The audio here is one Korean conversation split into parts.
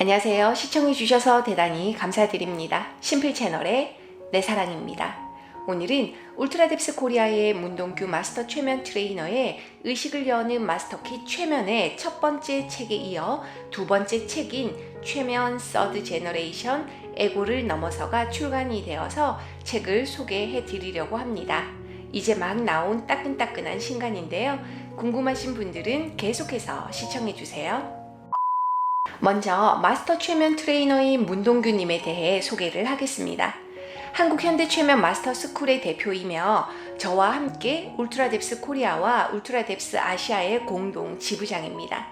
안녕하세요. 시청해주셔서 대단히 감사드립니다. 심플 채널의 내 사랑입니다. 오늘은 울트라뎁스 코리아의 문동규 마스터 최면 트레이너의 의식을 여는 마스터키 최면의 첫 번째 책에 이어 두 번째 책인 최면 서드 제너레이션 에고를 넘어서가 출간이 되어서 책을 소개해 드리려고 합니다. 이제 막 나온 따끈따끈한 신간인데요. 궁금하신 분들은 계속해서 시청해 주세요. 먼저 마스터 최면 트레이너인 문동규님에 대해 소개를 하겠습니다. 한국 현대 최면 마스터 스쿨의 대표이며 저와 함께 울트라뎁스 코리아와 울트라뎁스 아시아의 공동 지부장입니다.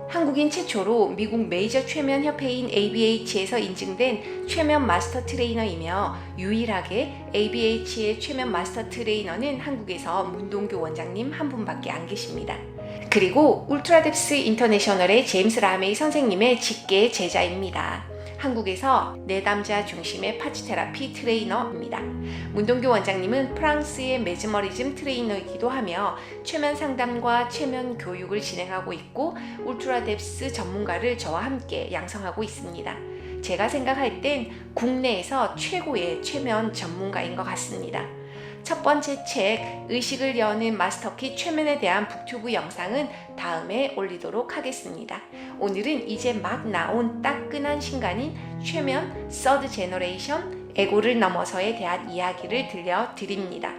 한국인 최초로 미국 메이저 최면 협회인 ABH에서 인증된 최면 마스터 트레이너이며 유일하게 ABH의 최면 마스터 트레이너는 한국에서 문동규 원장님 한 분밖에 안 계십니다. 그리고 울트라뎁스 인터내셔널의 제임스 라메이 선생님의 직계 제자입니다. 한국에서 내담자 중심의 파츠 테라피 트레이너입니다. 문동규 원장님은 프랑스의 메즈머리즘 트레이너이기도 하며 최면 상담과 최면 교육을 진행하고 있고 울트라뎁스 전문가를 저와 함께 양성하고 있습니다. 제가 생각할 땐 국내에서 최고의 최면 전문가인 것 같습니다. 첫 번째 책 의식을 여는 마스터키 최면에 대한 북튜브 영상은 다음에 올리도록 하겠습니다. 오늘은 이제 막 나온 따끈한 신간인 최면 서드 제너레이션 에고를 넘어서에 대한 이야기를 들려드립니다.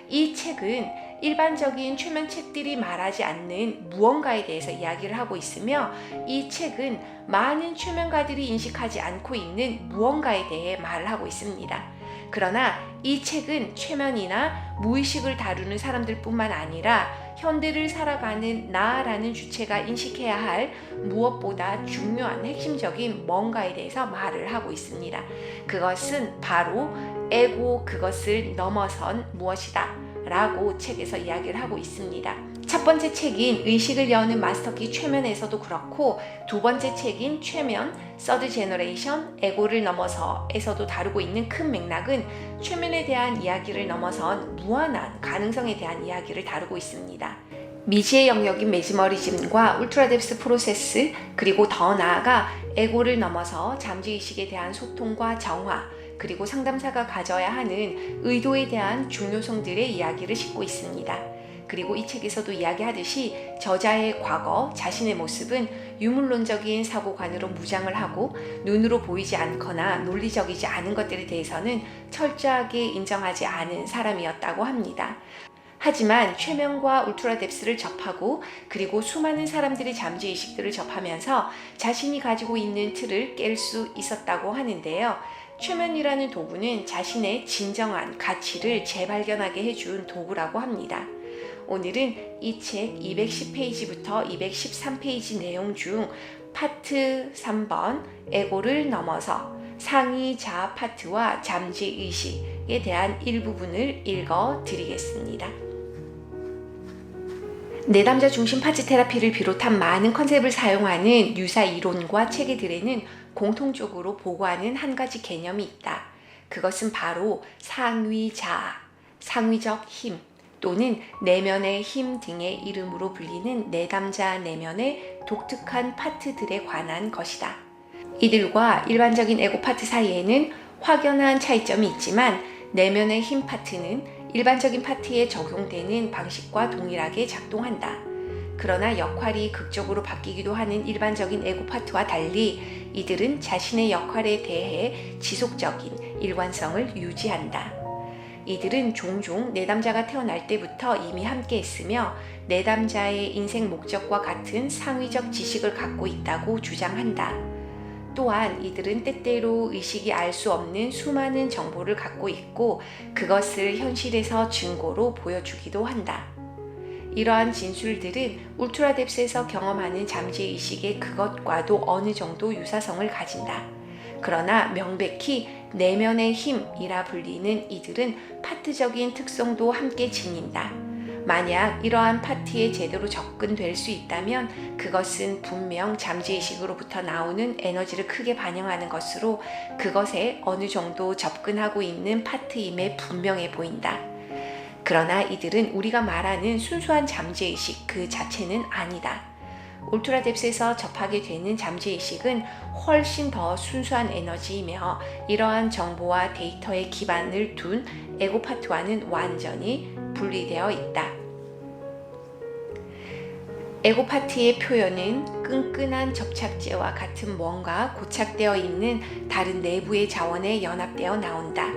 이 책은 일반적인 최면 책들이 말하지 않는 무언가에 대해서 이야기를 하고 있으며 이 책은 많은 최면가들이 인식하지 않고 있는 무언가에 대해 말을 하고 있습니다. 그러나 이 책은 최면이나 무의식을 다루는 사람들 뿐만 아니라 현대를 살아가는 나라는 주체가 인식해야 할 무엇보다 중요한 핵심적인 뭔가에 대해서 말을 하고 있습니다. 그것은 바로 에고, 그것을 넘어선 무엇이다 라고 책에서 이야기를 하고 있습니다. 첫 번째 책인 의식을 여는 마스터키 최면에서도 그렇고 두 번째 책인 최면 서드 제너레이션 에고를 넘어서에서도 다루고 있는 큰 맥락은 최면에 대한 이야기를 넘어선 무한한 가능성에 대한 이야기를 다루고 있습니다. 미지의 영역인 메즈머리즘과 울트라뎁스 프로세스 그리고 더 나아가 에고를 넘어서 잠재의식에 대한 소통과 정화 그리고 상담사가 가져야 하는 의도에 대한 중요성들의 이야기를 싣고 있습니다. 그리고 이 책에서도 이야기하듯이 저자의 과거, 자신의 모습은 유물론적인 사고관으로 무장을 하고 눈으로 보이지 않거나 논리적이지 않은 것들에 대해서는 철저하게 인정하지 않은 사람이었다고 합니다. 하지만 최면과 울트라뎁스를 접하고 그리고 수많은 사람들의 잠재의식들을 접하면서 자신이 가지고 있는 틀을 깰 수 있었다고 하는데요. 최면이라는 도구는 자신의 진정한 가치를 재발견하게 해준 도구라고 합니다. 오늘은 이 책 210페이지부터 213페이지 내용 중 파트 3번 에고를 넘어서 상위 자아 파트와 잠재의식에 대한 일부분을 읽어 드리겠습니다. 내담자 중심 파츠 테라피를 비롯한 많은 컨셉을 사용하는 유사 이론과 체계들에는 공통적으로 보고하는 한 가지 개념이 있다. 그것은 바로 상위 자아, 상위적 힘 또는 내면의 힘 등의 이름으로 불리는 내담자 내면의 독특한 파트들에 관한 것이다. 이들과 일반적인 에고 파트 사이에는 확연한 차이점이 있지만 내면의 힘 파트는 일반적인 파트에 적용되는 방식과 동일하게 작동한다. 그러나 역할이 극적으로 바뀌기도 하는 일반적인 에고 파트와 달리 이들은 자신의 역할에 대해 지속적인 일관성을 유지한다. 이들은 종종 내담자가 태어날 때부터 이미 함께 했으며 내담자의 인생 목적과 같은 상위적 지식을 갖고 있다고 주장한다. 또한 이들은 때때로 의식이 알 수 없는 수많은 정보를 갖고 있고 그것을 현실에서 증거로 보여주기도 한다. 이러한 진술들은 울트라뎁스에서 경험하는 잠재의식의 그것과도 어느 정도 유사성을 가진다. 그러나 명백히 내면의 힘이라 불리는 이들은 파트적인 특성도 함께 지닌다. 만약 이러한 파트에 제대로 접근될 수 있다면 그것은 분명 잠재의식으로부터 나오는 에너지를 크게 반영하는 것으로 그것에 어느 정도 접근하고 있는 파트임에 분명해 보인다. 그러나 이들은 우리가 말하는 순수한 잠재의식 그 자체는 아니다. 울트라뎁스에서 접하게 되는 잠재의식은 훨씬 더 순수한 에너지이며 이러한 정보와 데이터에 기반을 둔 에고 파트와는 완전히 분리되어 있다. 에고 파트의 표현은 끈끈한 접착제와 같은 뭔가 고착되어 있는 다른 내부의 자원에 연합되어 나온다.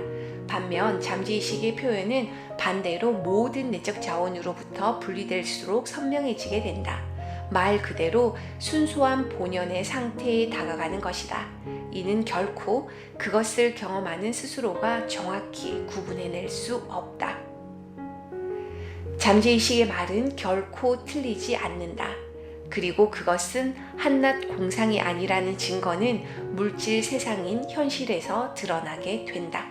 반면 잠재의식의 표현은 반대로 모든 내적 자원으로부터 분리될수록 선명해지게 된다. 말 그대로 순수한 본연의 상태에 다가가는 것이다. 이는 결코 그것을 경험하는 스스로가 정확히 구분해낼 수 없다. 잠재의식의 말은 결코 틀리지 않는다. 그리고 그것은 한낱 공상이 아니라는 증거는 물질 세상인 현실에서 드러나게 된다.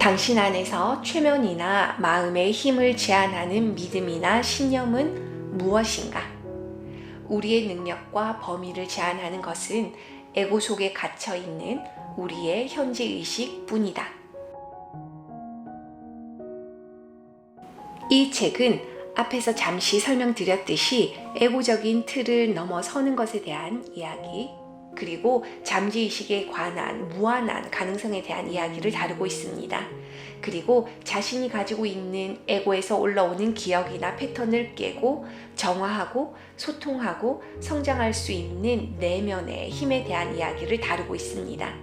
당신 안에서 최면이나 마음의 힘을 제한하는 믿음이나 신념은 무엇인가? 우리의 능력과 범위를 제한하는 것은 에고 속에 갇혀 있는 우리의 현재 의식 뿐이다. 이 책은 앞에서 잠시 설명드렸듯이 에고적인 틀을 넘어서는 것에 대한 이야기, 그리고 잠재의식에 관한 무한한 가능성에 대한 이야기를 다루고 있습니다. 그리고 자신이 가지고 있는 에고에서 올라오는 기억이나 패턴을 깨고 정화하고 소통하고 성장할 수 있는 내면의 힘에 대한 이야기를 다루고 있습니다.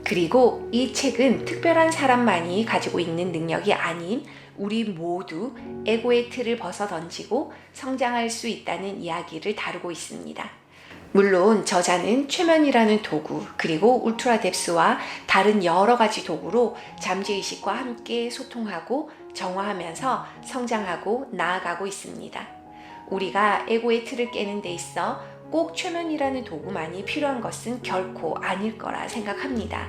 그리고 이 책은 특별한 사람만이 가지고 있는 능력이 아닌 우리 모두 에고의 틀을 벗어던지고 성장할 수 있다는 이야기를 다루고 있습니다. 물론 저자는 최면이라는 도구 그리고 울트라뎁스와 다른 여러 가지 도구로 잠재의식과 함께 소통하고 정화하면서 성장하고 나아가고 있습니다. 우리가 에고의 틀을 깨는 데 있어 꼭 최면이라는 도구만이 필요한 것은 결코 아닐 거라 생각합니다.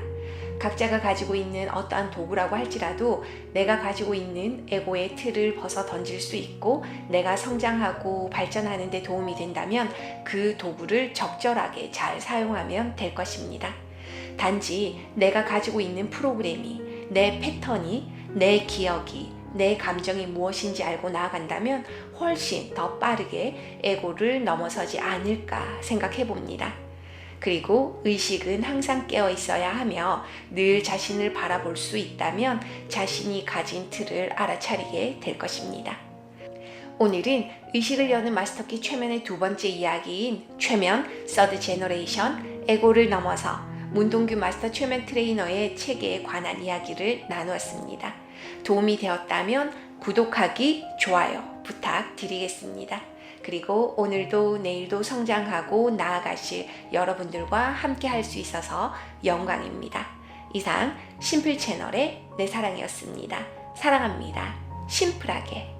각자가 가지고 있는 어떠한 도구라고 할지라도 내가 가지고 있는 에고의 틀을 벗어 던질 수 있고 내가 성장하고 발전하는 데 도움이 된다면 그 도구를 적절하게 잘 사용하면 될 것입니다. 단지 내가 가지고 있는 프로그램이, 내 패턴이, 내 기억이, 내 감정이 무엇인지 알고 나아간다면 훨씬 더 빠르게 에고를 넘어서지 않을까 생각해 봅니다. 그리고 의식은 항상 깨어 있어야 하며 늘 자신을 바라볼 수 있다면 자신이 가진 틀을 알아차리게 될 것입니다. 오늘은 의식을 여는 마스터키 최면의 두 번째 이야기인 최면, 서드 제너레이션, 에고를 넘어서 문동규 마스터 최면 트레이너의 책에 관한 이야기를 나누었습니다. 도움이 되었다면 구독하기, 좋아요 부탁드리겠습니다. 그리고 오늘도 내일도 성장하고 나아가실 여러분들과 함께 할 수 있어서 영광입니다. 이상 심플 채널의 내 사랑이었습니다. 사랑합니다. 심플하게.